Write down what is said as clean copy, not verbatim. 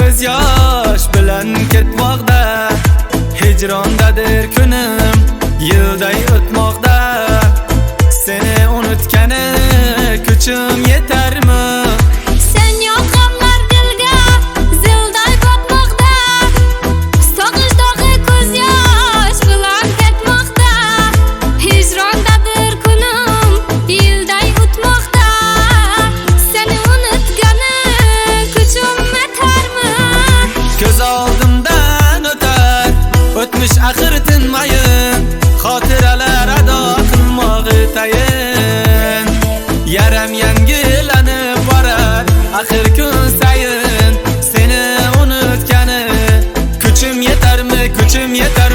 ko'z yosh bilan ketmoqda, hijrondadir kunim yilday o'tmoqda. Seni unutgani kuchim yetarmi? Sen yoqqanlar dilga zilday botmoqda, sog'ish dog'i ko'z yosh bilan ketmoqda, hijrondadir kunim yilday o'tmoqda. Seni unutgani kuchim yetarmi? Ko'z oldimdan o'tar o'tmish axir tinmayin, xotiralar ado qilmog'i tayin. Yaram yangilanib borar axir kun sayin, seni unutgani kuchim yetarmi, kuchim yetar